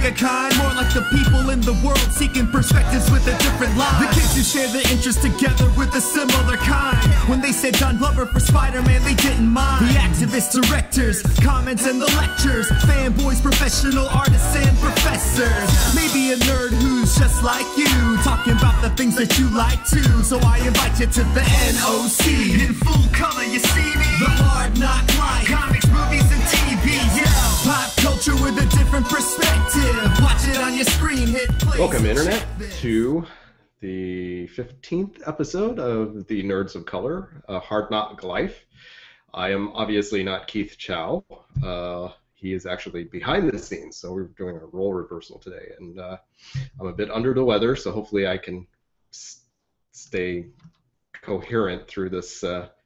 a kind, more like the people in the world seeking perspectives with a different line. The kids who share the interest together with a similar kind. When they said John Glover for Spider-Man, they didn't mind. The activists, directors, comments and the lectures, fanboys, professional artists and professors. Maybe a nerd who's just like you, talking about the things that you like too. So I invite you to the NOC. In full color, you see me. The hard knock life, comics, movies and TV. Yeah, pop culture with a different perspective. Watch it on your screen, hit play. Welcome, Internet, to the 15th episode of the Nerds of Color, Hard Knock Life. I am obviously not Keith Chow. He is actually behind the scenes, so we're doing a role reversal today. And I'm a bit under the weather, so hopefully I can stay coherent through this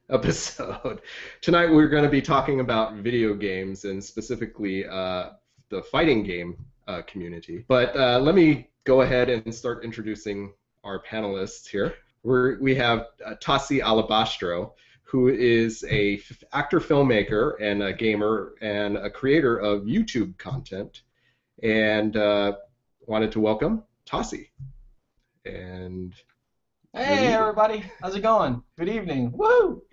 episode. Tonight we're going to be talking about video games and specifically the fighting game community. But let me go ahead and start introducing our panelists here. We have Tasi Alabastro, who is a actor, filmmaker, and a gamer, and a creator of YouTube content, and wanted to welcome Tasi. And hey everybody, how's it going? Good evening. Woo!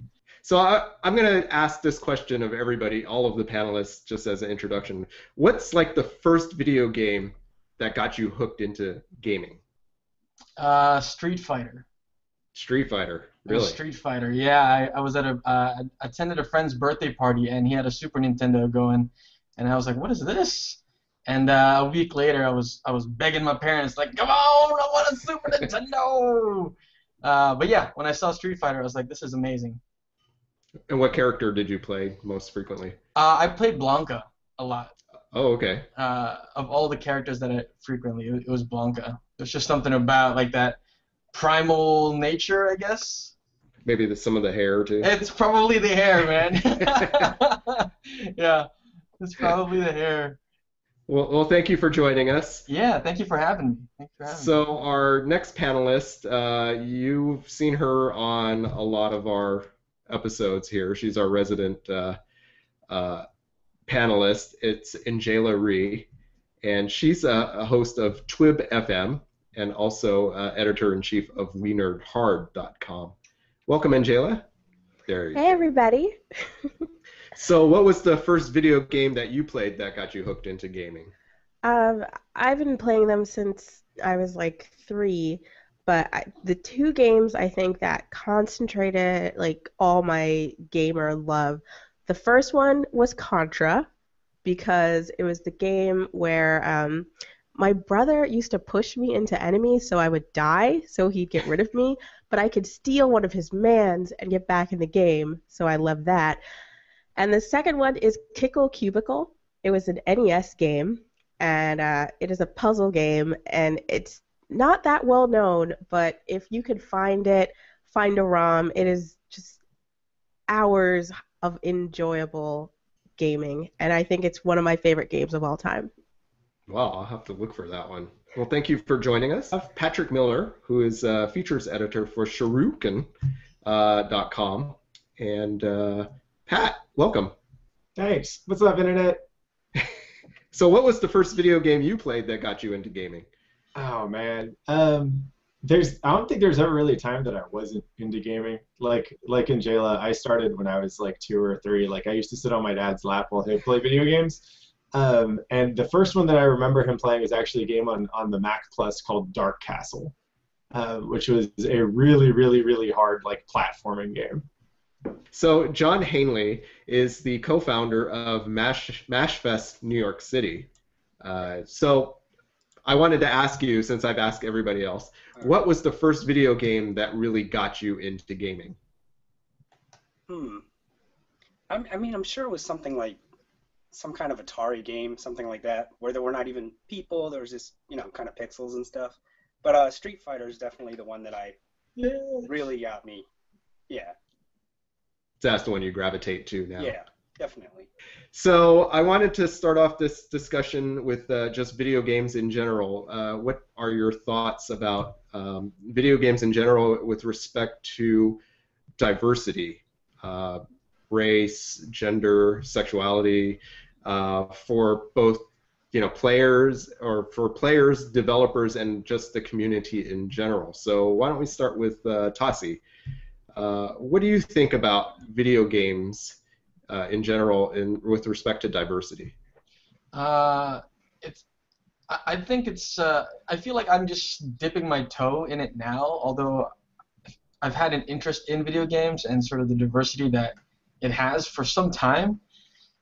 So I'm going to ask this question of everybody, all of the panelists, just as an introduction. What's like the first video game that got you hooked into gaming? Street Fighter. Street Fighter, really? Street Fighter, yeah. I was at attended a friend's birthday party, and he had a Super Nintendo going, and I was like, what is this? And a week later, I was begging my parents, like, come on, I want a Super Nintendo! But yeah, when I saw Street Fighter, I was like, this is amazing. And what character did you play most frequently? I played Blanca a lot. Oh, okay. Of all the characters that I frequently, it was Blanca. There's just something about like that primal nature, I guess. Maybe some of the hair too. It's probably the hair, man. Yeah, it's probably the hair. Well, thank you for joining us. Yeah, thank you for having me. Thanks for having me. So our next panelist, you've seen her on a lot of our episodes here. She's our resident panelist. It's N'Jaila Rhee, and she's a host of Twib FM and also editor-in-chief of WeNerdHard.com. Welcome, N'Jaila. There you go. Hey, everybody. So what was the first video game that you played that got you hooked into gaming? I've been playing them since I was like 3, but the 2 games I think that concentrated like all my gamer love. The first one was Contra, because it was the game where my brother used to push me into enemies so I would die, so he'd get rid of me, but I could steal one of his mans and get back in the game, so I love that. And the second one is Kickle Cubicle. It was an NES game, and it is a puzzle game, and it's not that well known, but if you could find it, find a ROM, it is just hours of enjoyable gaming, and I think it's one of my favorite games of all time. Wow, I'll have to look for that one. Well, thank you for joining us. I have Patrick Miller, who is features editor for Shuriken.com, and Pat, welcome. Thanks. What's up, Internet? So what was the first video game you played that got you into gaming? Oh, man. I don't think there's ever really a time that I wasn't into gaming. Like N'Jaila, I started when I was like 2 or 3. Like I used to sit on my dad's lap while he'd play video games. And the first one that I remember him playing was actually a game on the Mac Plus called Dark Castle, which was a really, really, really hard like platforming game. So John Haehnle is the co-founder of MashfestNYC. So I wanted to ask you, since I've asked everybody else, what was the first video game that really got you into gaming? I mean, I'm sure it was something like some kind of Atari game, something like that, where there were not even people. There was just, kind of pixels and stuff. But Street Fighter is definitely the one that really got me. Yeah. That's the one you gravitate to now. Yeah, definitely. So I wanted to start off this discussion with just video games in general. What are your thoughts about video games in general with respect to diversity, race, gender, sexuality, for both players, or for players, developers, and just the community in general. So why don't we start with Tasi? What do you think about video games in general with respect to diversity? I think it's. I feel like I'm just dipping my toe in it now, although I've had an interest in video games and sort of the diversity that it has for some time.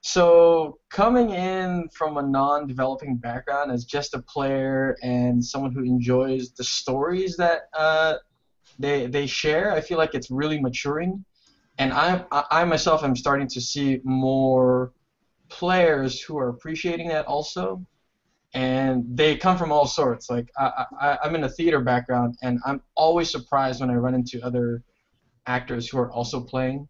So coming in from a non-developing background as just a player and someone who enjoys the stories that they share, I feel like it's really maturing, and I myself am starting to see more players who are appreciating that also, and they come from all sorts. Like I'm in a theater background, and I'm always surprised when I run into other actors who are also playing,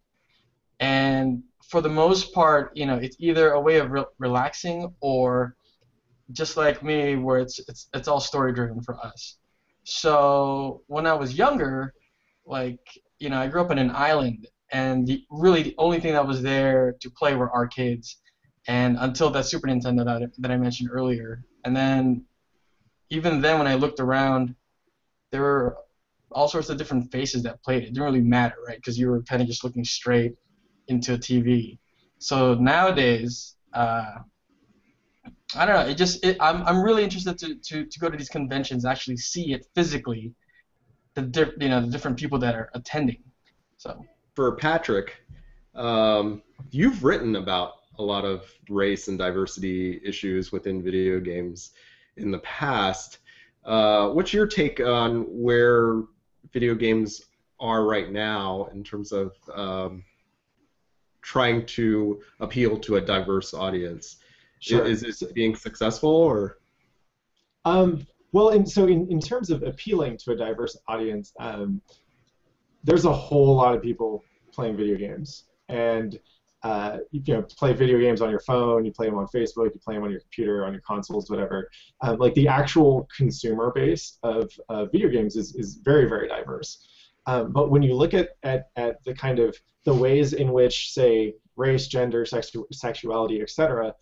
and for the most part, it's either a way of relaxing or just like me, where it's all story driven for us. So when I was younger, I grew up in an island, and the only thing that was there to play were arcades, and until that Super Nintendo that I mentioned earlier. And then, even then, when I looked around, there were all sorts of different faces that played it. It didn't really matter, right? Because you were kind of just looking straight into a TV. So nowadays, I don't know. I'm really interested to go to these conventions, actually see it physically, the different people that are attending. So for Patrick, you've written about a lot of race and diversity issues within video games in the past. What's your take on where video games are right now in terms of trying to appeal to a diverse audience? Sure. Is it being successful, or? Well, in terms of appealing to a diverse audience, there's a whole lot of people playing video games, and you play video games on your phone, you play them on Facebook, you play them on your computer, on your consoles, whatever. Like the actual consumer base of video games is very, very diverse. But when you look at the kind of the ways in which, say, race, gender, sexuality, etc.,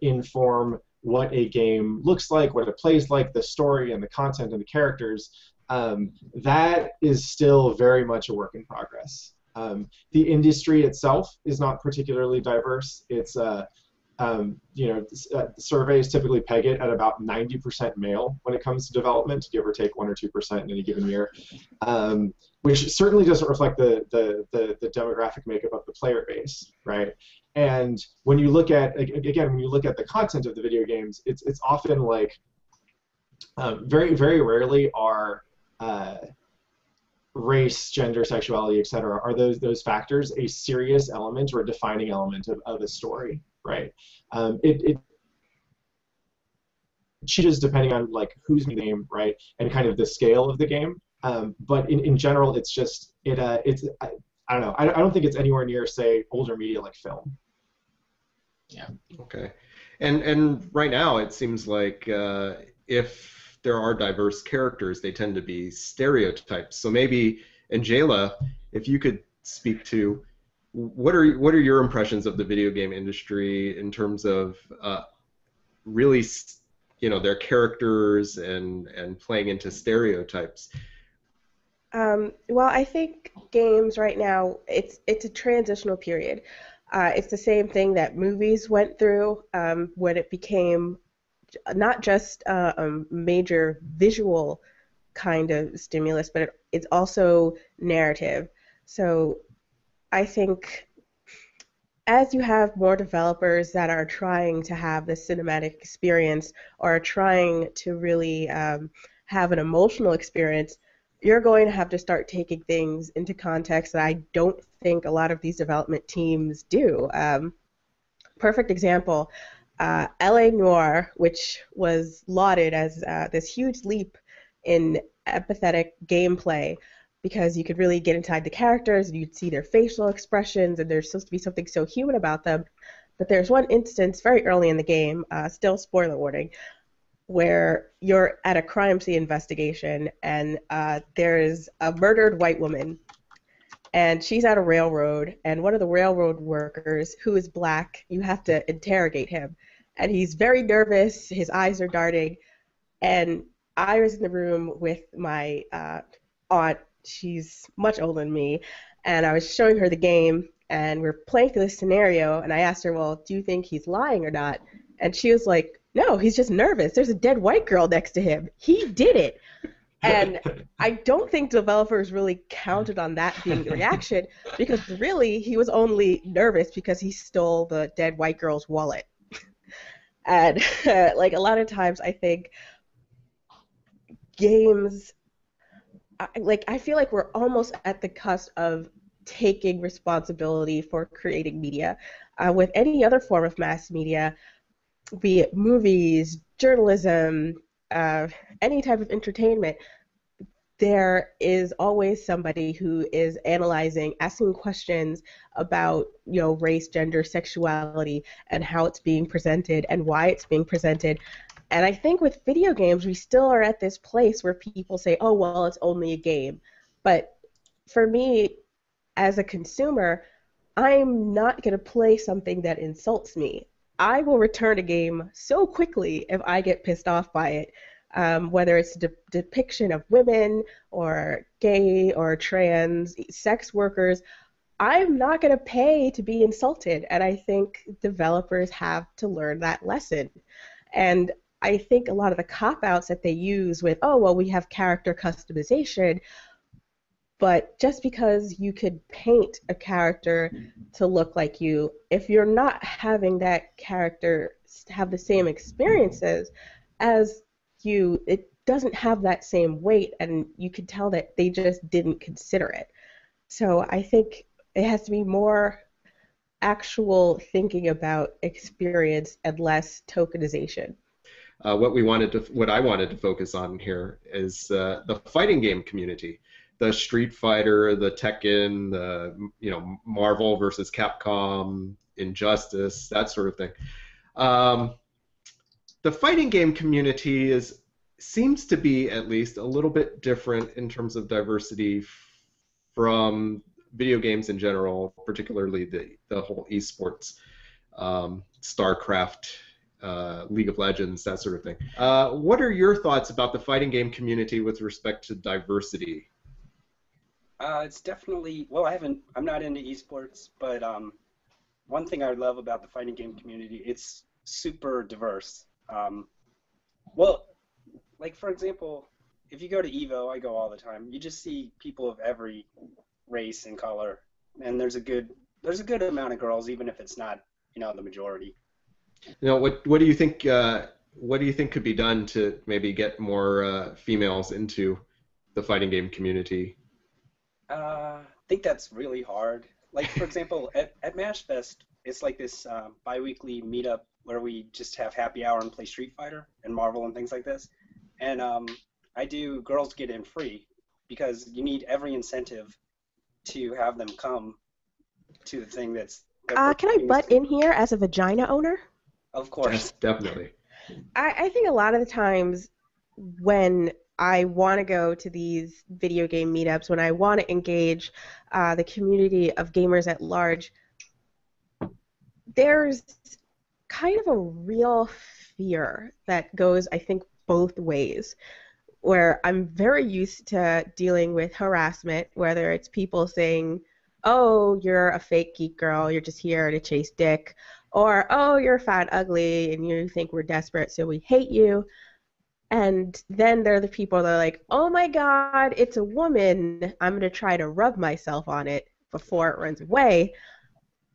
inform what a game looks like, what it plays like, the story and the content and the characters, that is still very much a work in progress. The industry itself is not particularly diverse. It's surveys typically peg it at about 90% male when it comes to development, give or take 1 or 2% in any given year, which certainly doesn't reflect the demographic makeup of the player base, right? And when you look at the content of the video games, it's often like very, very rarely are race, gender, sexuality, etc., are those factors a serious element or a defining element of a story, right? It changes depending on like who's in the game, right, and kind of the scale of the game. But in general, it's just I don't know. I don't think it's anywhere near, say, older media like film. Yeah. Okay. And right now it seems like if there are diverse characters, they tend to be stereotypes. So maybe, N'Jaila, if you could speak to what are your impressions of the video game industry in terms of really, their characters and playing into stereotypes? Well, I think games right now, it's a transitional period. It's the same thing that movies went through when it became not just a major visual kind of stimulus, but it's also narrative. So I think as you have more developers that are trying to have the cinematic experience or are trying to really have an emotional experience, you're going to have to start taking things into context that I don't think a lot of these development teams do. Perfect example, L.A. Noire, which was lauded as this huge leap in empathetic gameplay because you could really get inside the characters and you'd see their facial expressions and there's supposed to be something so human about them. But there's one instance very early in the game, still spoiler warning, where you're at a crime scene investigation and there's a murdered white woman and she's at a railroad and one of the railroad workers who is black, you have to interrogate him. and he's very nervous. His eyes are darting, and I was in the room with my aunt. She's much older than me, and I was showing her the game, and we're playing through this scenario, and I asked her, well, do you think he's lying or not? And she was like, no, he's just nervous. There's a dead white girl next to him. He did it. And I don't think developers really counted on that being the reaction, because really he was only nervous because he stole the dead white girl's wallet. And like a lot of times I think games, I feel like we're almost at the cusp of taking responsibility for creating media. With any other form of mass media, be it movies, journalism, any type of entertainment, there is always somebody who is analyzing, asking questions about, race, gender, sexuality, and how it's being presented and why it's being presented. And I think with video games, we still are at this place where people say, oh, well, it's only a game. But for me, as a consumer, I'm not going to play something that insults me. I will return a game so quickly if I get pissed off by it, whether it's a depiction of women or gay or trans, sex workers. I'm not going to pay to be insulted, and I think developers have to learn that lesson. And I think a lot of the cop-outs that they use with, oh, well, we have character customization, but just because you could paint a character to look like you, if you're not having that character have the same experiences as you, it doesn't have that same weight, and you can tell that they just didn't consider it. So I think it has to be more actual thinking about experience and less tokenization. What I wanted to focus on here is the fighting game community. The Street Fighter, the Tekken, the Marvel versus Capcom, Injustice, that sort of thing. The fighting game community seems to be at least a little bit different in terms of diversity from video games in general, particularly the whole esports, StarCraft, League of Legends, that sort of thing. What are your thoughts about the fighting game community with respect to diversity? It's definitely, well, I'm not into esports, but one thing I love about the fighting game community, it's super diverse. Well, like for example, if you go to Evo, I go all the time, you just see people of every race and color, and there's a good amount of girls, even if it's not, the majority. What do you think? What do you think could be done to maybe get more females into the fighting game community? I think that's really hard. Like, for example, at MashFest, it's like this bi-weekly meetup where we just have happy hour and play Street Fighter and Marvel and things like this. And I do Girls Get In Free, because you need every incentive to have them come to the thing that's... Can I butt in here as a vagina owner? Of course. Yes, definitely. I think a lot of the times when I want to go to these video game meetups, when I want to engage the community of gamers at large, there's kind of a real fear that goes, I think, both ways, where I'm very used to dealing with harassment, whether it's people saying, oh, you're a fake geek girl, you're just here to chase dick, or, oh, you're fat, ugly, and you think we're desperate, so we hate you. And then there are the people that are like, oh my god, it's a woman, I'm going to try to rub myself on it before it runs away.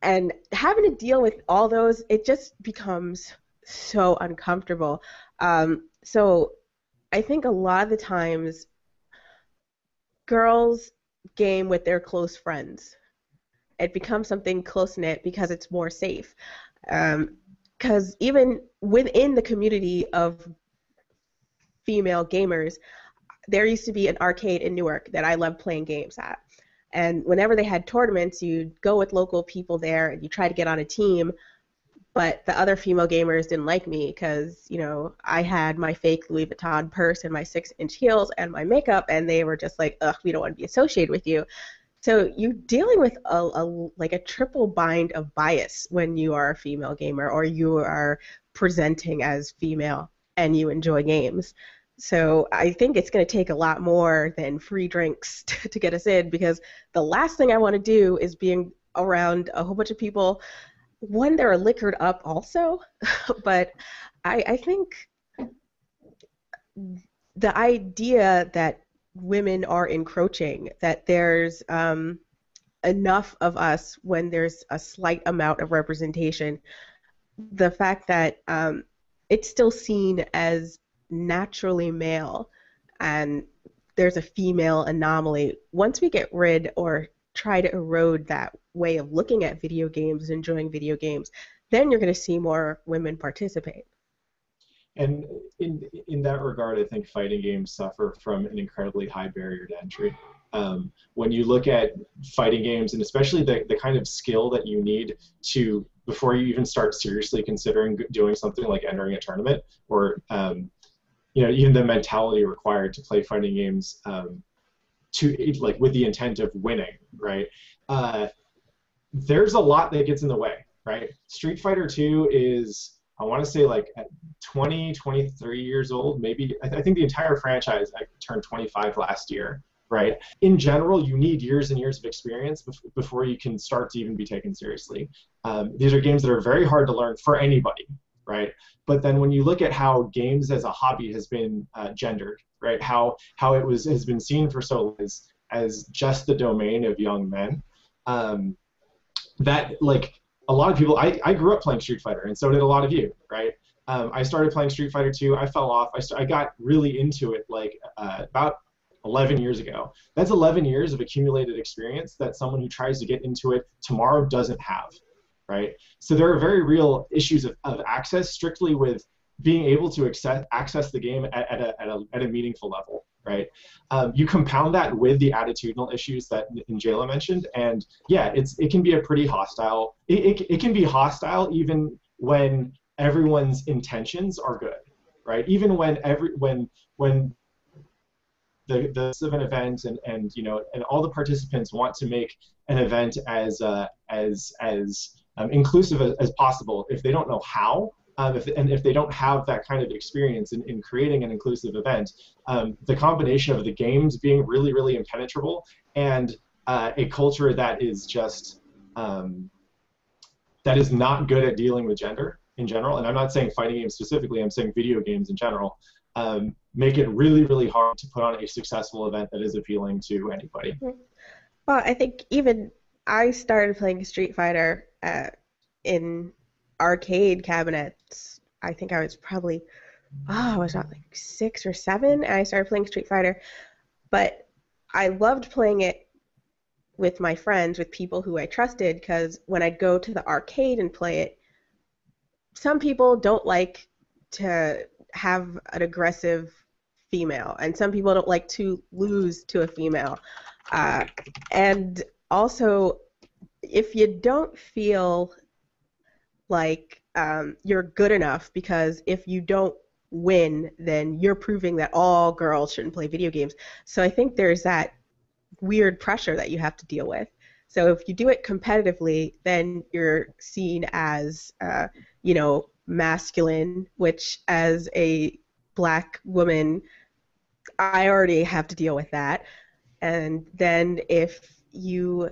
And having to deal with all those, it just becomes so uncomfortable. So I think a lot of the times girls game with their close friends. It becomes something close-knit because it's more safe. Because even within the community of female gamers, there used to be an arcade in Newark that I loved playing games at. And whenever they had tournaments, you'd go with local people there and you try to get on a team, but the other female gamers didn't like me because, I had my fake Louis Vuitton purse and my 6-inch heels and my makeup, and they were just like, ugh, we don't want to be associated with you. So you're dealing with a triple bind of bias when you are a female gamer, or you are presenting as female and you enjoy games. So I think it's going to take a lot more than free drinks to get us in, because the last thing I want to do is being around a whole bunch of people, one, that are liquored up also, but I think the idea that women are encroaching, that there's enough of us when there's a slight amount of representation, the fact that it's still seen as naturally male and there's a female anomaly. Once we get rid or try to erode that way of looking at video games, enjoying video games, then you're going to see more women participate. And in that regard, I think fighting games suffer from an incredibly high barrier to entry. When you look at fighting games, and especially the kind of skill that you need to, before you even start seriously considering doing something like entering a tournament, or even the mentality required to play fighting games with the intent of winning, right? There's a lot that gets in the way, right? Street Fighter 2 is, I want to say, like at 23 years old, maybe. I think the entire franchise turned 25 last year, right? In general, you need years and years of experience before you can start to even be taken seriously. These are games that are very hard to learn for anybody, right? But then when you look at how games as a hobby has been gendered, right? How it has been seen for so long as just the domain of young men, that, like, a lot of people, I grew up playing Street Fighter, and so did a lot of you, right? I started playing Street Fighter 2. I fell off. I got really into it about 11 years ago. That's 11 years of accumulated experience that someone who tries to get into it tomorrow doesn't have, right? So there are very real issues of access, strictly with being able to access the game at a meaningful level, right? You compound that with the attitudinal issues that N'Jaila mentioned, and yeah, it can be a pretty hostile. It can be hostile even when everyone's intentions are good, right? Even when the of an event and all the participants want to make an event as inclusive as possible. If they don't know how, if they don't have that kind of experience in creating an inclusive event, the combination of the games being really, really impenetrable and a culture that is just that is not good at dealing with gender in general, and I'm not saying fighting games specifically, I'm saying video games in general, make it really, really hard to put on a successful event that is appealing to anybody. Well, I think even I started playing Street Fighter in arcade cabinets. I think I was probably, I was not like 6 or 7, and I started playing Street Fighter. But I loved playing it with my friends, with people who I trusted, because when I'd go to the arcade and play it, some people don't like to have an aggressive female, and some people don't like to lose to a female. And also, if you don't feel like you're good enough, because if you don't win, then you're proving that all girls shouldn't play video games. So I think there's that weird pressure that you have to deal with. So if you do it competitively, then you're seen as, masculine, which as a black woman, I already have to deal with that. And then if you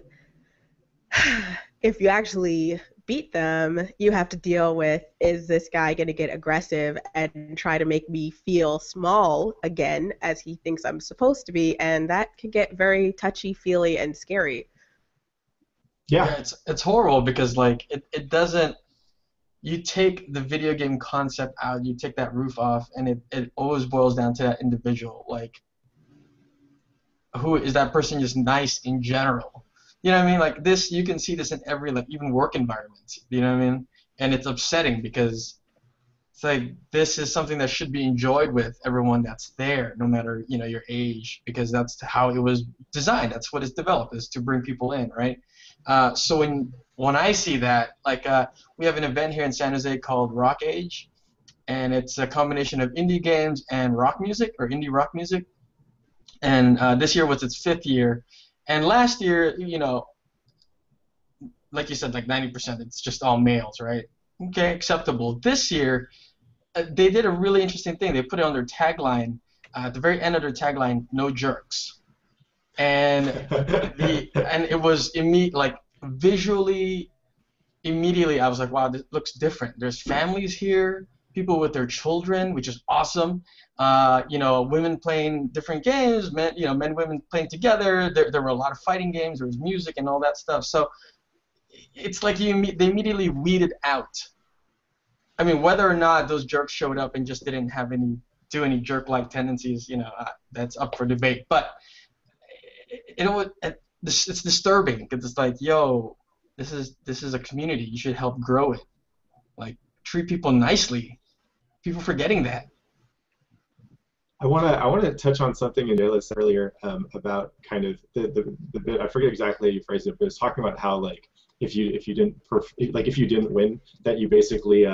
actually beat them, you have to deal with, is this guy going to get aggressive and try to make me feel small again, as he thinks I'm supposed to be, and that can get very touchy-feely and scary. Yeah, it's horrible, because like it doesn't, you take the video game concept out, you take that roof off, and it always boils down to that individual. Like, who is that person just nice in general? You know what I mean? Like this, you can see this in every, like, even work environment. You know what I mean? And it's upsetting, because it's like, this is something that should be enjoyed with everyone that's there, no matter, your age, because that's how it was designed. That's what it's developed, is to bring people in, right? So when I see that, like, we have an event here in San Jose called Rock Age, and it's a combination of indie games and rock music, or indie rock music. And this year was its 5th year. And last year, like you said, like 90%, it's just all males, right? okay, acceptable. This year, they did a really interesting thing. They put it on their tagline, at the very end of their tagline, "No jerks," and it was like visually. Immediately, I was like, wow, this looks different. There's families here, people with their children, which is awesome. You know, women playing different games, men, women playing together. There were a lot of fighting games. There was music and all that stuff. So it's like they immediately weeded out. I mean, whether or not those jerks showed up and just didn't have do any jerk-like tendencies, that's up for debate. But it's disturbing because it's like, yo, this is a community. You should help grow it. Like, treat people nicely. People forgetting that. I want to touch on something N'Jaila said earlier about kind of the bit. I forget exactly how you phrased it, but it's talking about how, like, if you didn't win, that you basically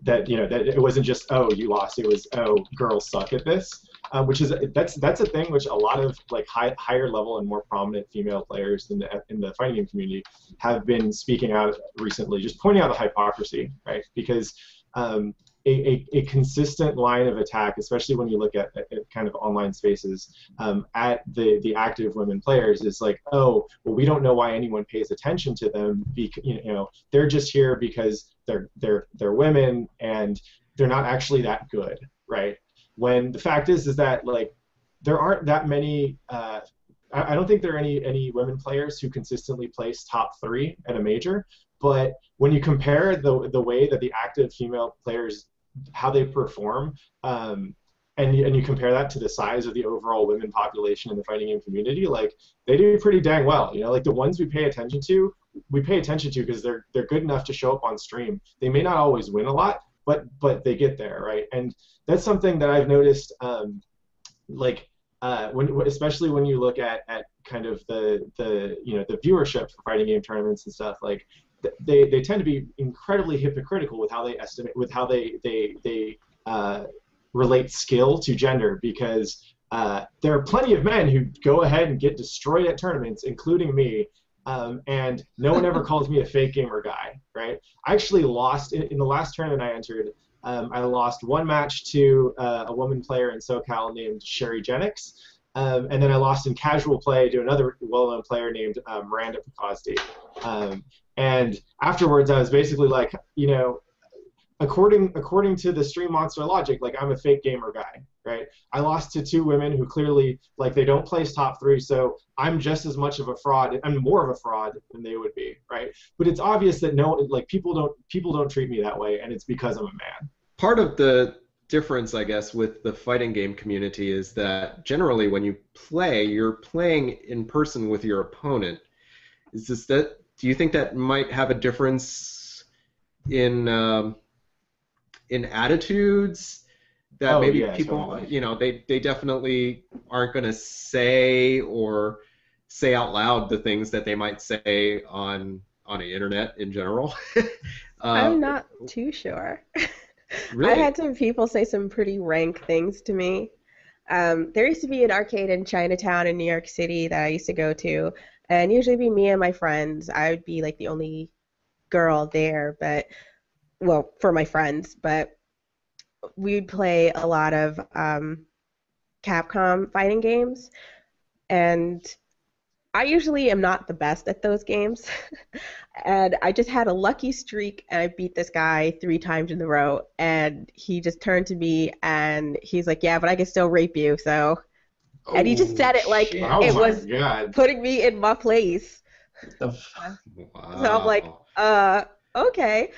that it wasn't just, oh, you lost. It was, oh, girls suck at this. Which is that's a thing which a lot of, like, higher level and more prominent female players in the fighting game community have been speaking out recently, just pointing out the hypocrisy, right? Because a consistent line of attack, especially when you look at kind of online spaces, at the active women players, is like, oh, well, we don't know why anyone pays attention to them. They're just here because they're women and they're not actually that good, right? When the fact is that, like, there aren't that many. I don't think there are any women players who consistently place top 3 at a major. But when you compare the way that the active female players, how they perform, and you compare that to the size of the overall women population in the fighting game community, like, they do pretty dang well. Like, the ones we pay attention to because they're good enough to show up on stream. They may not always win a lot, but they get there, right? And that's something that I've noticed, especially when you look at kind of the viewership for fighting game tournaments and stuff, like, they tend to be incredibly hypocritical with how they estimate, with how they relate skill to gender, because there are plenty of men who go ahead and get destroyed at tournaments, including me. And no one ever calls me a fake gamer guy, right? I actually lost in the last tournament I entered. I lost one match to a woman player in SoCal named Sherry Jennings, and then I lost in casual play to another well-known player named Miranda Picosdi. And afterwards, I was basically like, according to the Stream Monster logic, like, I'm a fake gamer guy, right? I lost to 2 women who clearly, like, they don't place top 3, so I'm just as much of a fraud. I'm more of a fraud than they would be, right? But it's obvious that people don't treat me that way, and it's because I'm a man. Part of the difference, I guess, with the fighting game community is that generally when you play, you're playing in person with your opponent. Do you think that might have a difference in attitudes that maybe people, totally. They definitely aren't going to say out loud the things that they might say on the internet in general? I'm not too sure. Really? I had some people say some pretty rank things to me. There used to be an arcade in Chinatown in New York City that I used to go to, and usually be me and my friends. I would be, like, the only girl there, for my friends, but we'd play a lot of Capcom fighting games, and I usually am not the best at those games. And I just had a lucky streak, and I beat this guy 3 times in a row, and he just turned to me, and he's like, yeah, but I can still rape you, so... And he just said it like it was putting me in my place. Wow. So I'm like, okay.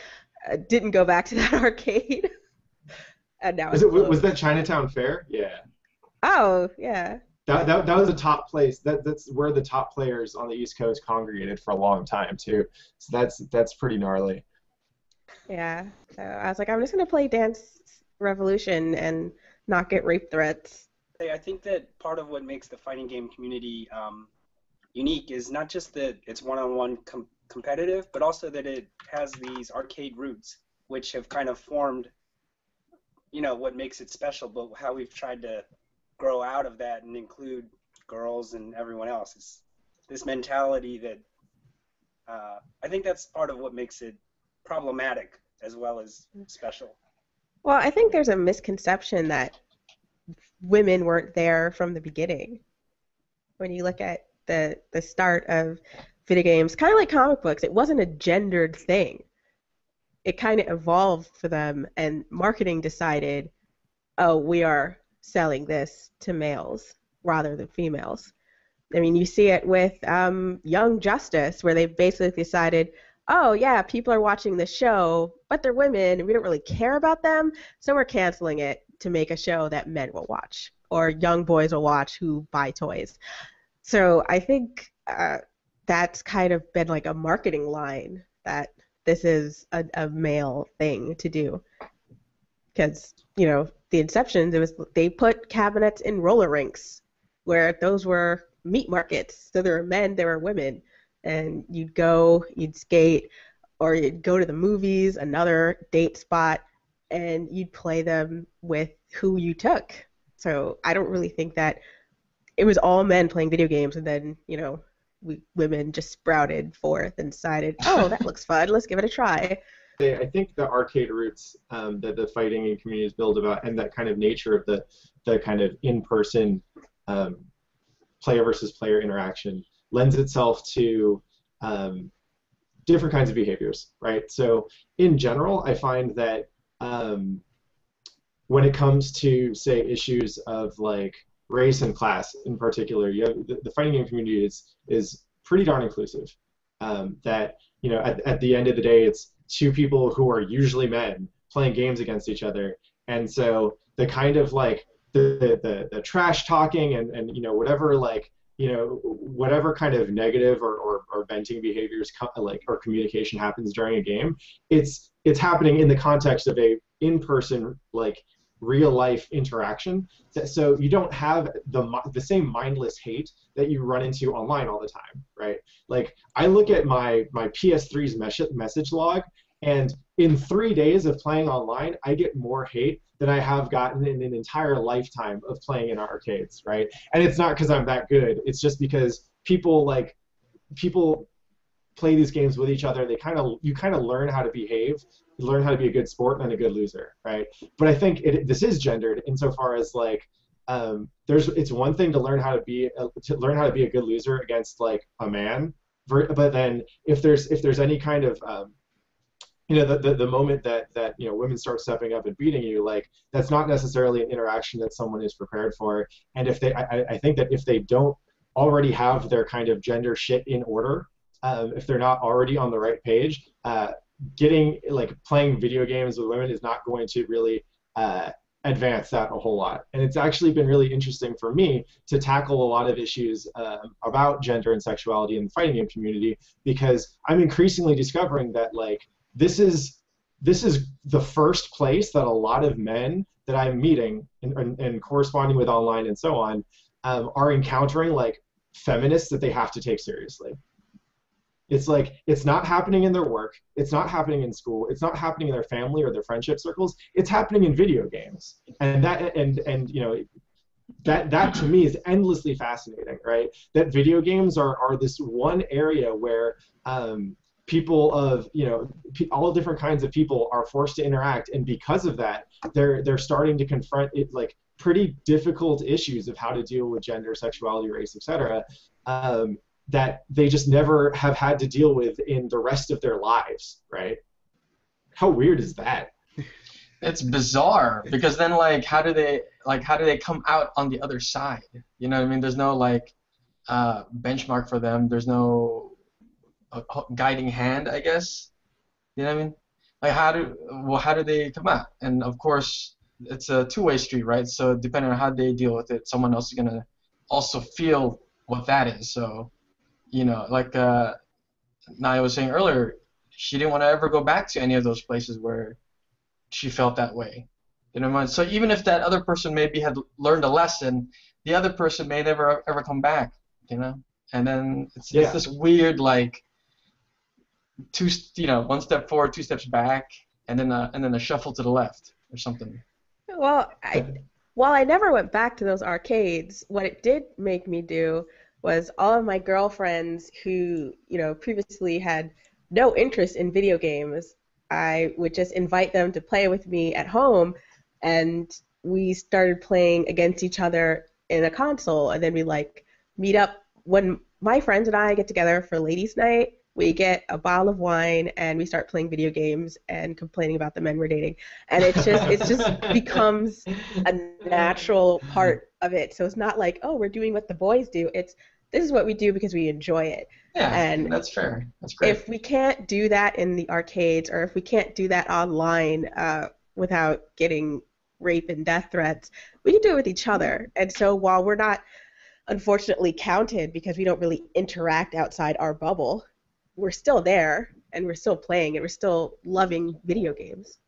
Didn't go back to that arcade. And now was that Chinatown Fair? Yeah. Oh, yeah. That was a top place. That's where the top players on the East Coast congregated for a long time too. So that's pretty gnarly. Yeah. So I was like, I'm just gonna play Dance Revolution and not get rape threats. I think that part of what makes the fighting game community unique is not just that it's one-on-one competitive, but also that it has these arcade roots, which have kind of formed, what makes it special, but how we've tried to grow out of that and include girls and everyone else. It's this mentality that I think that's part of what makes it problematic as well as special. Well, I think there's a misconception that women weren't there from the beginning. When you look at the start of video games, kind of like comic books, it wasn't a gendered thing. It kind of evolved for them, and marketing decided, oh, we are selling this to males rather than females. I mean, you see it with Young Justice, where they basically decided, oh, yeah, people are watching the show, but they're women, and we don't really care about them, so we're canceling it to make a show that men will watch, or young boys will watch who buy toys. So I think that's kind of been like a marketing line, that this is a male thing to do. Because, you know, the Inceptions, they put cabinets in roller rinks, where those were meat markets. So there were men, there were women. And you'd go, you'd skate, or you'd go to the movies, another date spot, and you'd play them with who you took. So I don't really think that it was all men playing video games, and then, you know, women just sprouted forth and decided, oh, that looks fun, let's give it a try. I think the arcade roots that the fighting game communities build about, and that kind of nature of the kind of in-person player versus player interaction, lends itself to different kinds of behaviors, right? So in general, I find that when it comes to, say, issues of like race and class in particular, you have the fighting game community is pretty darn inclusive. That, you know, at the end of the day, it's two people who are usually men playing games against each other, and so the kind of like the trash talking and you know, whatever, like, you know, whatever kind of negative or venting behaviors like or communication happens during a game, it's happening in the context of a in-person, like, real life interaction. So you don't have the same mindless hate that you run into online all the time, right? Like, I look at my PS3's message log, and in 3 days of playing online, I get more hate than I have gotten in an entire lifetime of playing in arcades, right? And it's not because I'm that good. It's just because people play these games with each other. You kind of learn how to behave. You learn how to be a good sport and a good loser, right? But I think this is gendered insofar as, like, it's one thing to learn how to be a good loser against, like, a man, but then if there's any kind of you know, the moment that you know, women start stepping up and beating you, like, that's not necessarily an interaction that someone is prepared for. And I think that if they don't already have their kind of gender shit in order, if they're not already on the right page, playing video games with women is not going to really advance that a whole lot. And it's actually been really interesting for me to tackle a lot of issues about gender and sexuality in the fighting game community, because I'm increasingly discovering that, like, this is the first place that a lot of men that I'm meeting and corresponding with online and so on are encountering, like, feminists that they have to take seriously. It's like, it's not happening in their work, it's not happening in school, it's not happening in their family or their friendship circles, it's happening in video games. And that you know, that to me is endlessly fascinating, right? That video games are this one area where people of, you know, all different kinds of people are forced to interact, and because of that, they're starting to confront it, like, pretty difficult issues of how to deal with gender, sexuality, race, etc. That they just never have had to deal with in the rest of their lives, right? How weird is that? It's bizarre, because then, like, how do they come out on the other side? You know what I mean? There's no, like, benchmark for them. There's no guiding hand, I guess. You know what I mean? Like, how do they come out? And of course, it's a two-way street, right? So depending on how they deal with it, someone else is gonna also feel what that is. So, you know, like Naya was saying earlier, she didn't want to ever go back to any of those places where she felt that way. You know what I mean? So even if that other person maybe had learned a lesson, the other person may never ever come back. You know, and then it's this weird, like, one step forward, two steps back, and then a shuffle to the left or something. Well, while I never went back to those arcades, what it did make me do was all of my girlfriends who, you know, previously had no interest in video games I would just invite them to play with me at home, and we started playing against each other in a console, and then we like meet up when my friends and I get together for ladies' night. We get a bottle of wine and we start playing video games and complaining about the men we're dating, and it just becomes a natural part of it. So it's not like, oh, we're doing what the boys do. This is what we do because we enjoy it. Yeah, and that's fair. That's great. If we can't do that in the arcades, or if we can't do that online without getting rape and death threats, we can do it with each other. And so while we're not unfortunately counted because we don't really interact outside our bubble, we're still there, and we're still playing, and we're still loving video games.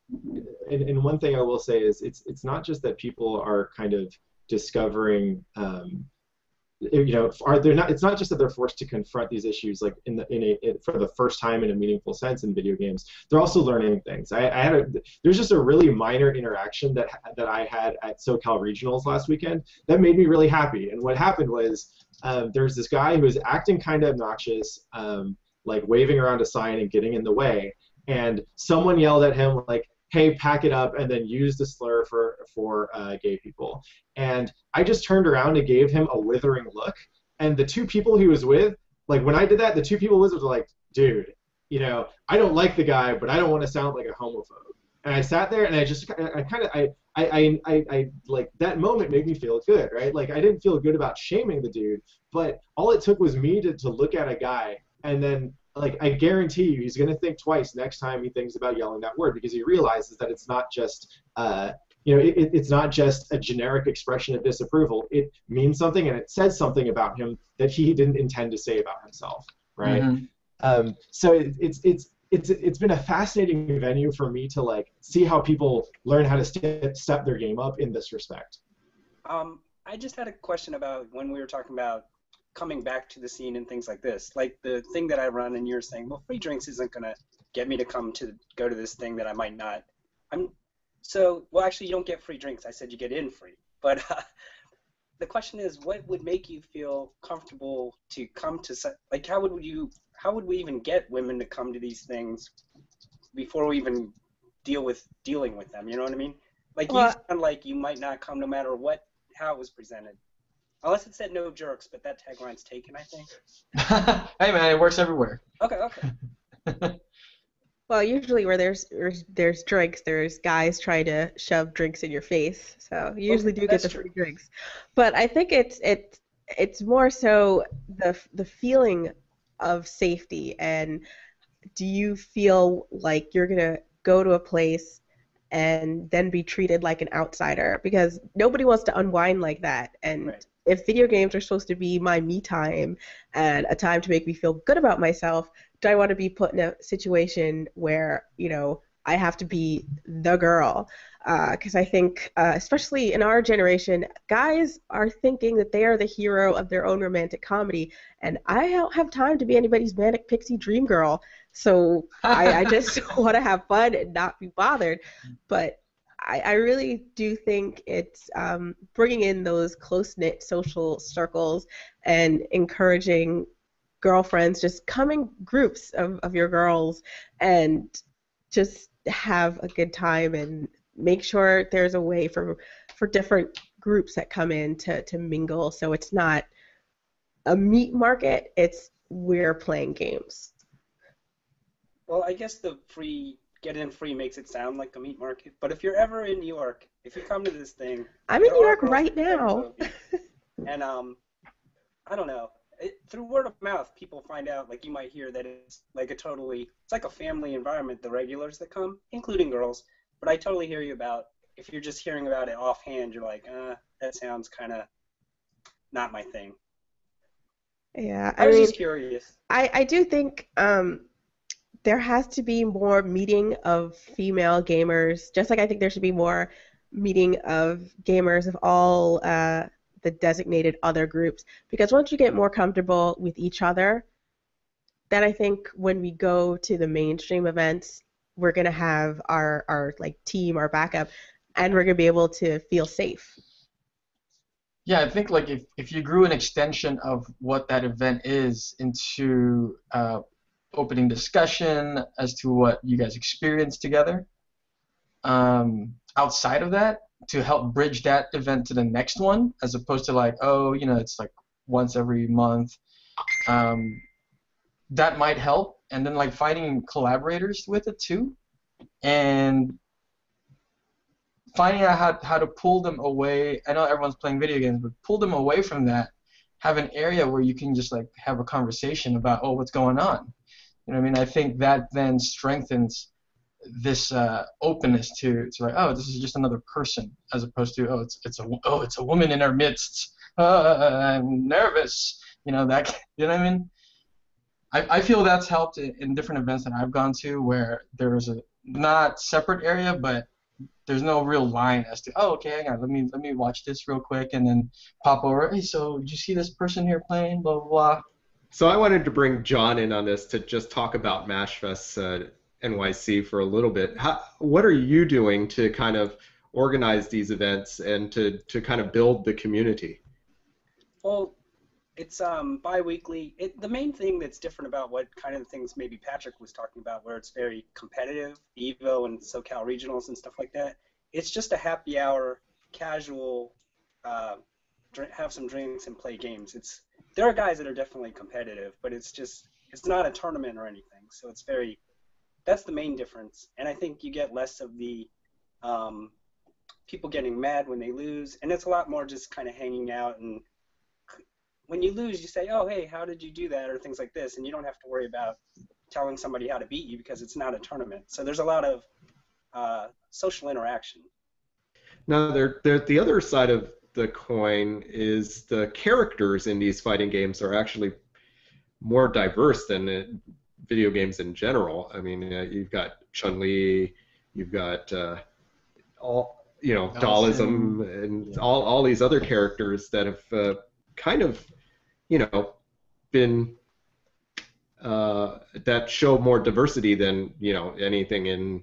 And one thing I will say is it's not just that people are kind of discovering, it's not just that they're forced to confront these issues like for the first time in a meaningful sense in video games. They're also learning things. There's just a really minor interaction that I had at SoCal Regionals last weekend that made me really happy. And what happened was there's this guy who was acting kind of obnoxious, like waving around a sign and getting in the way, and someone yelled at him like, hey, pack it up, and then used a slur for gay people. And I just turned around and gave him a withering look, and the two people he was with, like when I did that, the two people with were like, dude, I don't like the guy, but I don't want to sound like a homophobe. And I sat there and I like that moment made me feel good, right? Like I didn't feel good about shaming the dude, but all it took was me to look at a guy, and then like I guarantee you he's going to think twice next time he thinks about yelling that word, because he realizes that it's not just it's not just a generic expression of disapproval. It means something, and it says something about him that he didn't intend to say about himself, right? Mm-hmm. So it's been a fascinating venue for me to like see how people learn how to step their game up in this respect. I just had a question about when we were talking about coming back to the scene and things like this, like the thing that I run, and you're saying, well, free drinks isn't gonna get me to go to this thing that I might not. Well, actually, you don't get free drinks. I said you get in free. But the question is, what would make you feel comfortable to come to, like, how would we even get women to come to these things before we even dealing with them? You know what I mean? Like, you sound like you might not come no matter how it was presented. Unless it said no jerks, but that tagline's taken, I think. Hey man, it works everywhere. Okay. Well, usually where there's drinks, there's guys trying to shove drinks in your face. So you usually do get the free drinks. But I think it's more so the feeling of safety, and do you feel like you're gonna go to a place and then be treated like an outsider? Because nobody wants to unwind like that. And right. If video games are supposed to be my me time and a time to make me feel good about myself, do I want to be put in a situation where, I have to be the girl? Because I think, especially in our generation, guys are thinking that they are the hero of their own romantic comedy, and I don't have time to be anybody's manic pixie dream girl. So I just want to have fun and not be bothered. But I really do think it's bringing in those close-knit social circles and encouraging girlfriends, just come in groups of your girls and just have a good time, and make sure there's a way for different groups that come in to mingle, so it's not a meat market, it's we're playing games. Well, I guess the get in free makes it sound like a meat market, but if you're ever in New York, if you come to this thing, I'm in New York right now. And I don't know, through word of mouth, people find out, like you might hear that it's like it's like a family environment, the regulars that come, including girls. But I totally hear you about, if you're just hearing about it offhand, you're like, that sounds kind of not my thing. Yeah, I was just curious. I do think there has to be more meeting of female gamers, just like I think there should be more meeting of gamers of all the designated other groups, because once you get more comfortable with each other, then I think when we go to the mainstream events, we're going to have our like team, our backup, and we're going to be able to feel safe. Yeah, I think like if you grew an extension of what that event is into opening discussion as to what you guys experienced together. Outside of that, to help bridge that event to the next one, as opposed to like, oh, you know, it's like once every month. That might help, and then like finding collaborators with it too, and finding out how to pull them away. I know everyone's playing video games, but pull them away from that. Have an area where you can just like have a conversation about, oh, what's going on. You know what I mean? I think that then strengthens this openness to like, oh, this is just another person, as opposed to, oh, it's a woman in our midst. I'm nervous. You know that. You know what I mean? I feel that's helped in different events that I've gone to, where there is a not separate area, but there's no real line as to, oh, okay, hang on, let me watch this real quick, and then pop over. Hey, so did you see this person here playing? Blah blah blah. So I wanted to bring John in on this to just talk about MashFest NYC for a little bit. What are you doing to kind of organize these events and to kind of build the community? Well, it's bi-weekly. The main thing that's different about what kind of things maybe Patrick was talking about, where it's very competitive, Evo and SoCal Regionals and stuff like that, it's just a happy hour, casual, have some drinks and play games. There are guys that are definitely competitive, but it's not a tournament or anything. So that's the main difference. And I think you get less of the people getting mad when they lose, and it's a lot more just kind of hanging out. And when you lose, you say, oh, hey, how did you do that, or things like this, and you don't have to worry about telling somebody how to beat you because it's not a tournament. So there's a lot of social interaction. Now, the other side of the coin is the characters in these fighting games are actually more diverse than video games in general. I mean, you've got Chun-Li, you've got Daoism, and all these other characters that have kind of, been that show more diversity than anything in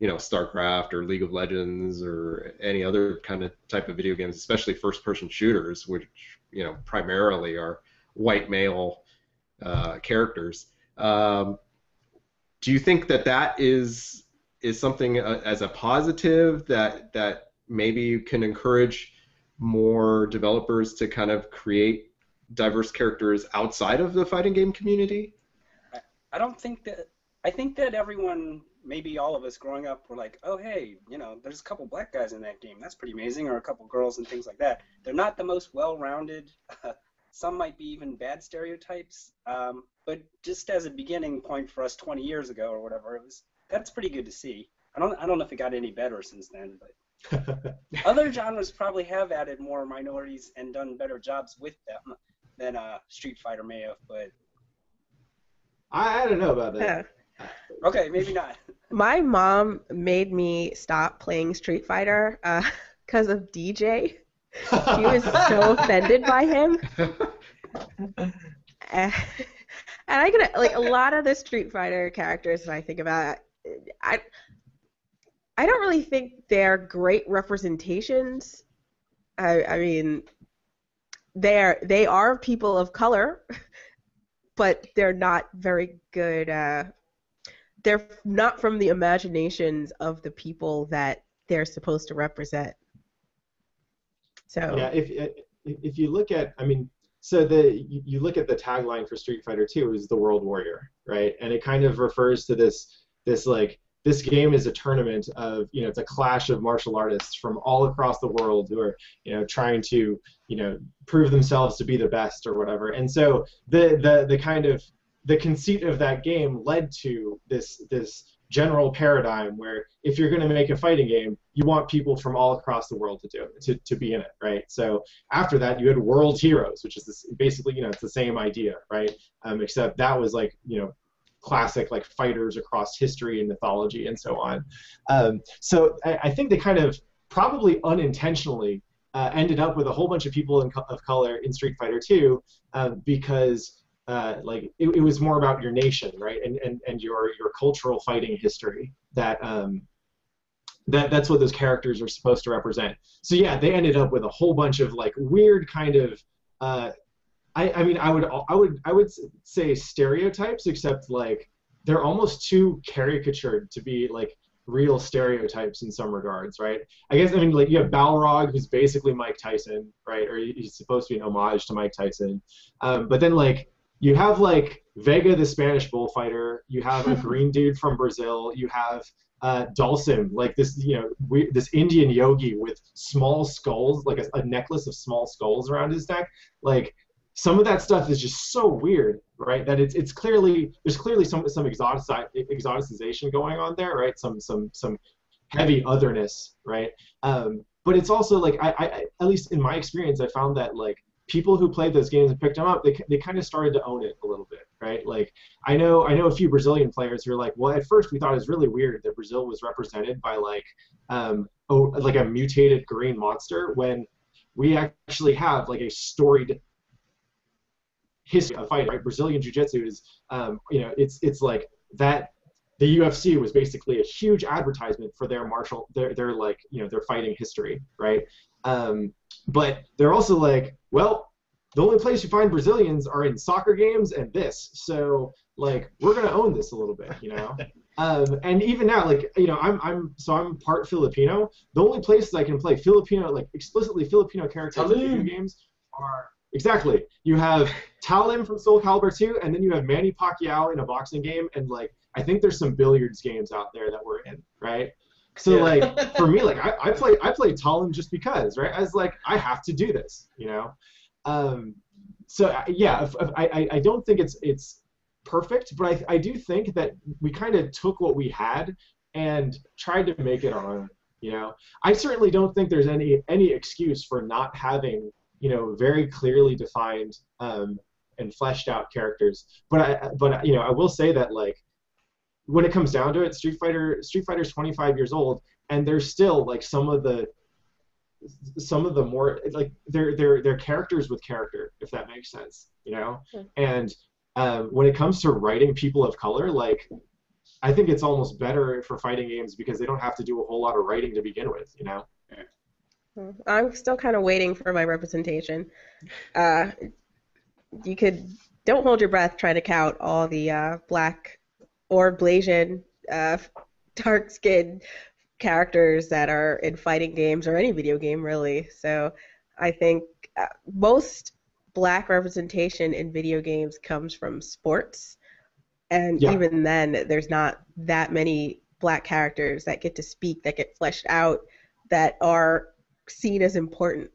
StarCraft or League of Legends or any other kind of type of video games, especially first-person shooters, which primarily are white male characters. Do you think that is something as a positive that maybe you can encourage more developers to kind of create diverse characters outside of the fighting game community? I don't think that. I think that everyone, maybe all of us growing up, were like, oh, hey, there's a couple black guys in that game. That's pretty amazing, or a couple girls and things like that. They're not the most well-rounded. Some might be even bad stereotypes. But just as a beginning point for us 20 years ago or whatever, that's pretty good to see. I don't know if it got any better since then, but other genres probably have added more minorities and done better jobs with them than Street Fighter may have, but I don't know about that. Okay, maybe not. My mom made me stop playing Street Fighter because of DJ. She was so offended by him. And I could, like, a lot of the Street Fighter characters that I think about, I don't really think they're great representations. I mean, they are people of color, but they're not very good. They're not from the imaginations of the people that they're supposed to represent. So yeah, if you look at, I mean, so you look at the tagline for Street Fighter 2 is the World Warrior, right? And it kind of refers to this game is a tournament of, it's a clash of martial artists from all across the world who are, trying to, prove themselves to be the best or whatever. And so the kind of the conceit of that game led to this general paradigm where if you're going to make a fighting game, you want people from all across the world to be in it, right? So after that, you had World Heroes, which is basically, it's the same idea, right? Except that was like, classic like fighters across history and mythology and so on. So I think they kind of probably unintentionally ended up with a whole bunch of people of color in Street Fighter 2 because it was more about your nation, right, and your cultural fighting history that's what those characters are supposed to represent. So yeah, they ended up with a whole bunch of like weird kind of I mean, I would say stereotypes, except like they're almost too caricatured to be like real stereotypes in some regards, right? I guess, I mean, like you have Balrog, who's basically Mike Tyson, right? Or he's supposed to be an homage to Mike Tyson. But then like you have like Vega, the Spanish bullfighter. You have a green dude from Brazil. You have Dalsim, like this, this Indian yogi with small skulls, like a necklace of small skulls around his neck. Like some of that stuff is just so weird, right? That there's clearly some exoticization going on there, right? Some heavy otherness, right? But it's also like I at least in my experience, I found that like people who played those games and picked them up, they kind of started to own it a little bit, right? Like I know a few Brazilian players who are like, well, at first we thought it was really weird that Brazil was represented by like a mutated green monster when we actually have like a storied history of fighting, right? Brazilian Jiu-Jitsu is, it's like that. The UFC was basically a huge advertisement for their their fighting history, right? But they're also like, well, the only place you find Brazilians are in soccer games and this, so like we're gonna own this a little bit, and even now, like I'm part Filipino. The only places I can play Filipino, like explicitly Filipino characters in video games are. Exactly. You have Talim from Soul Calibur 2, and then you have Manny Pacquiao in a boxing game, and like I think there's some billiards games out there that we're in, right? So like for me, like I play Talim just because, right? I was like, I have to do this, So yeah, I don't think it's perfect, but I do think that we kind of took what we had and tried to make it our own. I certainly don't think there's any excuse for not having very clearly defined and fleshed out characters. But I will say that like when it comes down to it, Street Fighter's 25 years old, and there's still like some of the more like they're characters with character, if that makes sense, And when it comes to writing people of color, like I think it's almost better for fighting games because they don't have to do a whole lot of writing to begin with, I'm still kind of waiting for my representation. You don't hold your breath trying to count all the black or Blasian dark-skinned characters that are in fighting games or any video game, really. So I think most black representation in video games comes from sports, and even then, there's not that many black characters that get to speak, that get fleshed out, that are seen as important.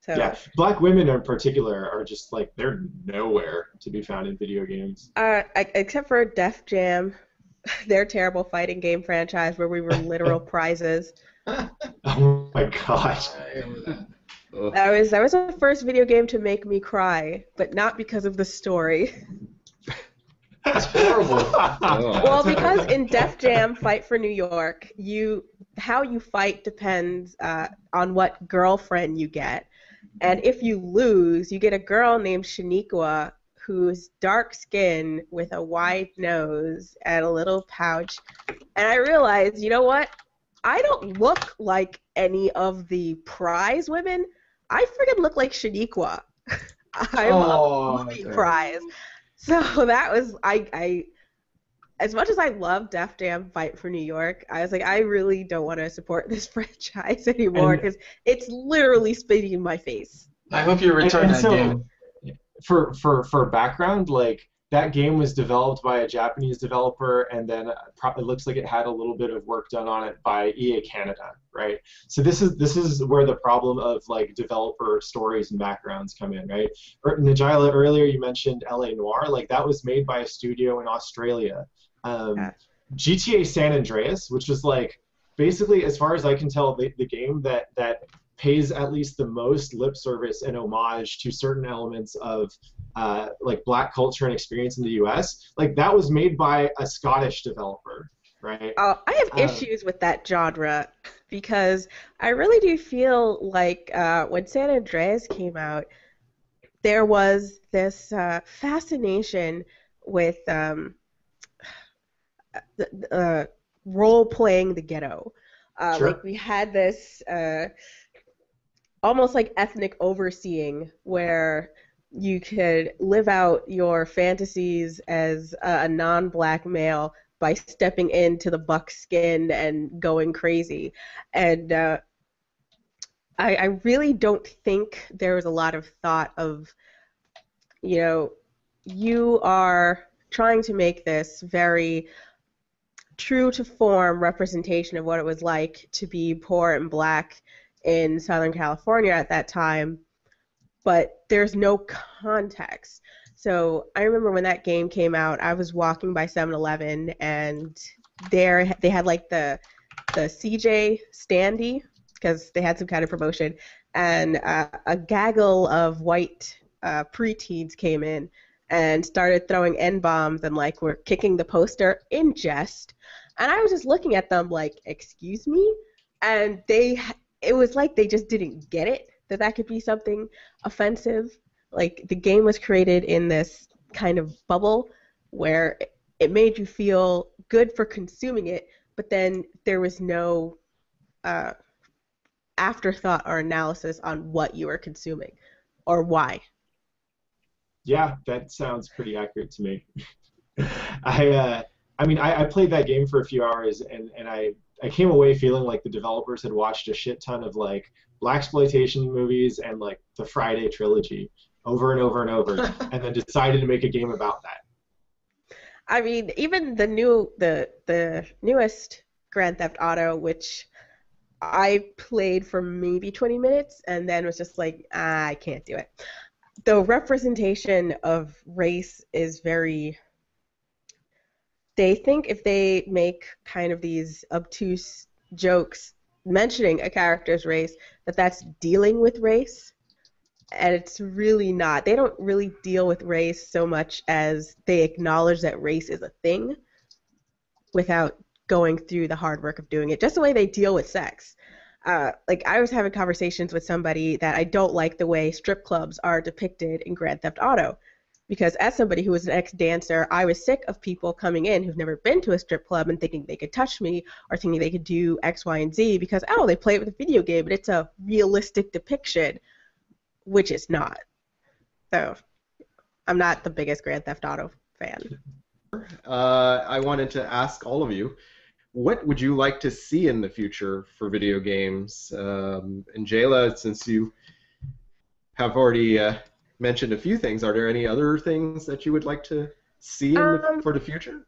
So yeah, black women in particular are just like they're nowhere to be found in video games. Except for Def Jam, their terrible fighting game franchise where we were literal prizes. Oh my gosh. That was the first video game to make me cry, but not because of the story. That's horrible. Well, because in Def Jam Fight for New York, how you fight depends on what girlfriend you get. And if you lose, you get a girl named Shaniqua who's dark skinned with a wide nose and a little pouch. And I realized, you know what? I don't look like any of the prize women. I friggin' look like Shaniqua. I'm a movie prize. So that was I as much as I love Def Jam Fight for New York, I was like, I really don't want to support this franchise anymore because it's literally spitting in my face. I hope you return that game. For background, like that game was developed by a Japanese developer, and then it looks like it had a little bit of work done on it by EA Canada, right? So this is where the problem of like developer stories and backgrounds come in, right? N'Jaila, earlier you mentioned LA Noire, like that was made by a studio in Australia. GTA San Andreas, which was like basically, as far as I can tell, the game that pays at least the most lip service and homage to certain elements of like black culture and experience in the U.S. Like that was made by a Scottish developer, right? I have issues with that genre because I really do feel like when San Andreas came out, there was this fascination with role-playing the ghetto. Sure. Like we had this almost like ethnic overseeing where you could live out your fantasies as a non-black male by stepping into the buckskin and going crazy. And I really don't think there was a lot of thought of, you know, you are trying to make this very true to form representation of what it was like to be poor and black in Southern California at that time, but there's no context. So I remember when that game came out, I was walking by 7-Eleven, and there they had like the CJ standee, because they had some kind of promotion, and a gaggle of white preteens came in and started throwing N-bombs and like were kicking the poster in jest. And I was just looking at them like, excuse me? And it was like they just didn't get it, that could be something offensive. Like, the game was created in this kind of bubble where it made you feel good for consuming it, but then there was no afterthought or analysis on what you were consuming or why. Yeah, that sounds pretty accurate to me. I mean, I played that game for a few hours, and I came away feeling like the developers had watched a shit ton of like blaxploitation movies and like the Friday trilogy over and over and over, and then decided to make a game about that. I mean, even the newest Grand Theft Auto, which I played for maybe 20 minutes and then was just like, I can't do it. The representation of race is very... They think if they make kind of these obtuse jokes mentioning a character's race, that's dealing with race, and it's really not. They don't really deal with race so much as they acknowledge that race is a thing without going through the hard work of doing it, just the way they deal with sex. Like, I was having conversations with somebody that I don't like the way strip clubs are depicted in Grand Theft Auto. Because as somebody who was an ex-dancer, I was sick of people coming in who've never been to a strip club and thinking they could touch me or thinking they could do X, Y, and Z because, oh, they play it with a video game, but it's a realistic depiction, which it's not. So I'm not the biggest Grand Theft Auto fan. I wanted to ask all of you, what would you like to see in the future for video games? N'Jaila, since you have already... mentioned a few things. Are there any other things that you would like to see for the future?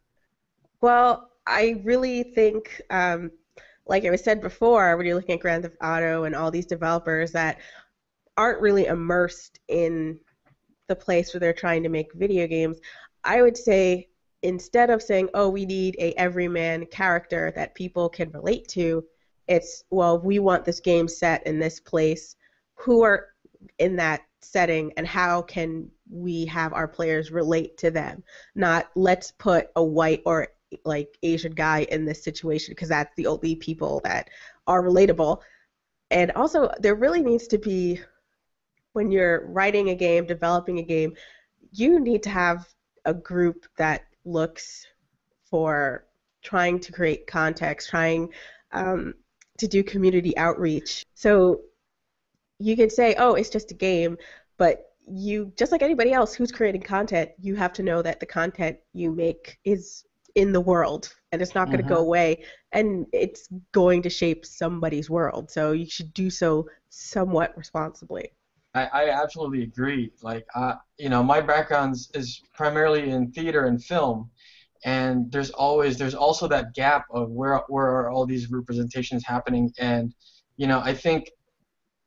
Well, I really think, like I was said before, when you're looking at Grand Theft Auto and all these developers that aren't really immersed in the place where they're trying to make video games, I would say instead of saying, oh, we need a everyman character that people can relate to, it's, well, we want this game set in this place. Who are in that setting and how can we have our players relate to them? Not let's put a white or like Asian guy in this situation because that's the only people that are relatable. And also there really needs to be, when you're writing a game, developing a game, you need to have a group that looks for trying to create context, trying to do community outreach. So you can say, oh, it's just a game, but you, just like anybody else who's creating content, you have to know that the content you make is in the world, and it's not going to go away, and it's going to shape somebody's world, so you should do so somewhat responsibly. I absolutely agree. Like, you know, my background is primarily in theater and film, and there's also that gap of where are all these representations happening, and, you know, I think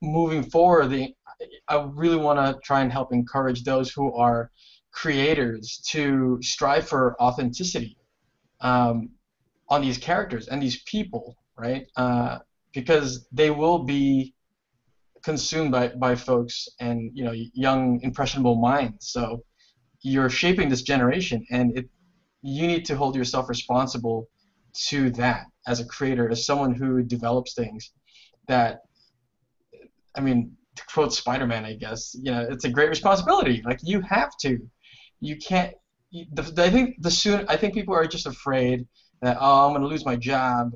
moving forward, I really want to try and help encourage those who are creators to strive for authenticity on these characters and these people, right? Because they will be consumed by folks and, you know, young impressionable minds. So you're shaping this generation, and you need to hold yourself responsible to that as a creator, as someone who develops things that, I mean, to quote Spider-Man, I guess, you know, it's a great responsibility. Like, you have to. You can't. I think people are just afraid that, oh, I'm going to lose my job,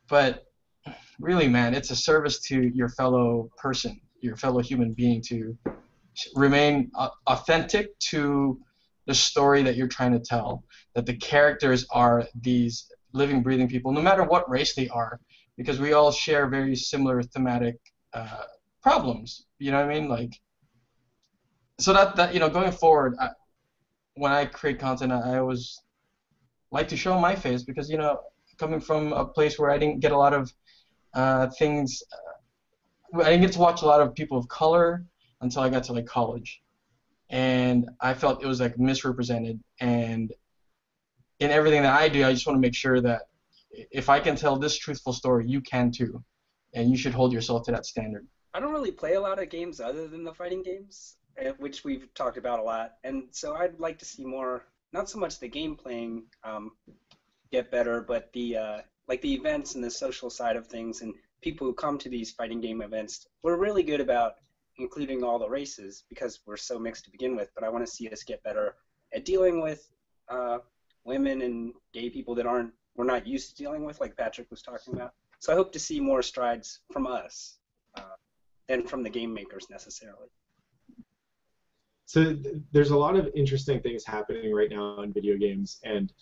but really, man, it's a service to your fellow person, your fellow human being, to remain authentic to the story that you're trying to tell, that the characters are these living, breathing people, no matter what race they are, because we all share very similar thematic problems. You know what I mean? Like, so that you know, going forward, when I create content, I always like to show my face, because, you know, coming from a place where I didn't get a lot of things, I didn't get to watch a lot of people of color until I got to like college, and I felt it was like misrepresented. And in everything that I do, I just want to make sure that if I can tell this truthful story, you can too, and you should hold yourself to that standard. I don't really play a lot of games other than the fighting games, which we've talked about a lot, and so I'd like to see more, not so much the game playing get better, but the like the events and the social side of things, and people who come to these fighting game events. We're really good about including all the races because we're so mixed to begin with, but I want to see us get better at dealing with women and gay people that we're not used to dealing with, like Patrick was talking about. So I hope to see more strides from us than from the game makers necessarily. So there's a lot of interesting things happening right now in video games, and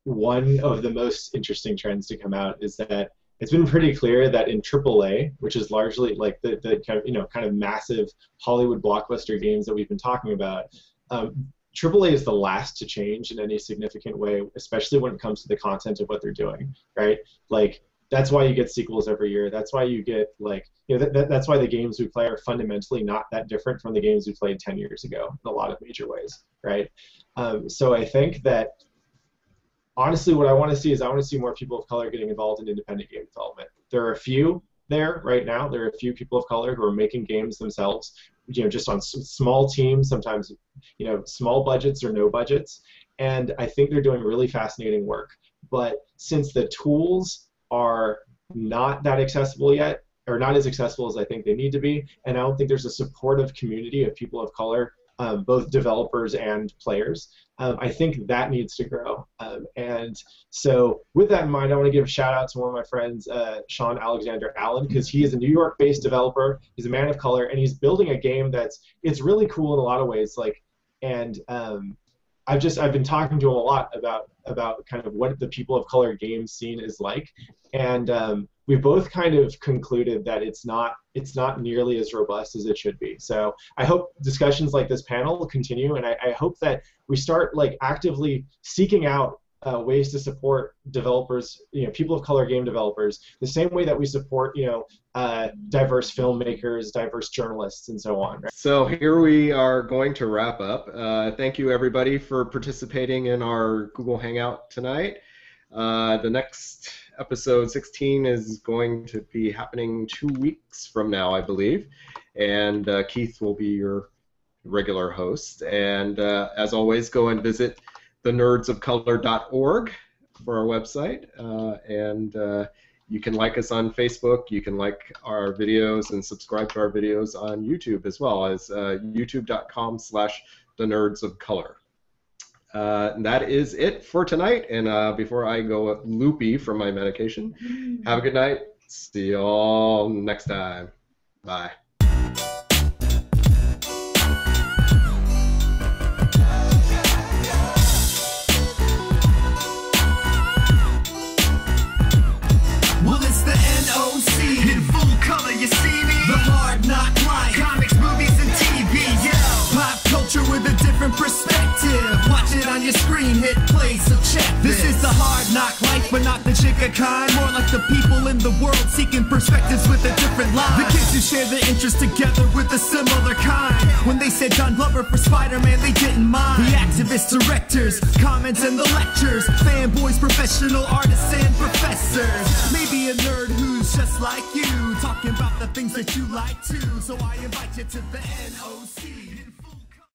one of the most interesting trends to come out is that it's been pretty clear that in AAA, which is largely like the kind of, you know, kind of massive Hollywood blockbuster games that we've been talking about, AAA is the last to change in any significant way, especially when it comes to the content of what they're doing, right? Like, that's why you get sequels every year. That's why you get, like, you know, that's why the games we play are fundamentally not that different from the games we played 10 years ago in a lot of major ways, right? So I think that, honestly, what I want to see is I want to see more people of color getting involved in independent game development. There are a few there right now. There are a few people of color who are making games themselves, you know, just on small teams, sometimes, you know, small budgets or no budgets. And I think they're doing really fascinating work. But since the tools are not that accessible yet, or not as accessible as I think they need to be, and I don't think there's a supportive community of people of color, both developers and players, I think that needs to grow. And so with that in mind, I want to give a shout out to one of my friends, Shaun Alexander Allen, because he is a New York-based developer. He's a man of color, and he's building a game it's really cool in a lot of ways. Like, and I've been talking to him a lot about kind of what the people of color game scene is like, and we've both kind of concluded that it's not nearly as robust as it should be. So I hope discussions like this panel will continue, and I hope that we start like actively seeking out ways to support developers, you know, people of color game developers, the same way that we support, you know, diverse filmmakers, diverse journalists, and so on. Right? So here we are going to wrap up. Thank you, everybody, for participating in our Google Hangout tonight. The next episode 16 is going to be happening 2 weeks from now, I believe, and Keith will be your regular host. And as always, go and visit thenerdsofcolor.org for our website, and you can like us on Facebook, you can like our videos and subscribe to our videos on YouTube as well as youtube.com/thenerdsofcolor. That is it for tonight, and before I go loopy from my medication, have a good night. See you all next time. Bye. Well, it's the NOC in full color, you see me? The hard knock life, comics, movies, and TV, yo. Pop culture with a different perspective. Watch it on your screen, hit play, so check this. This is the hard knock life, but not the chica kind. More like the people in the world seeking perspectives with a different line. The kids who share the interest together with a similar kind. When they said Don Glover for Spider-Man, they didn't mind. The activists, directors, comments, and the lectures. Fanboys, professional artists, and professors. Maybe a nerd who's just like you, talking about the things that you like too. So I invite you to the NOC.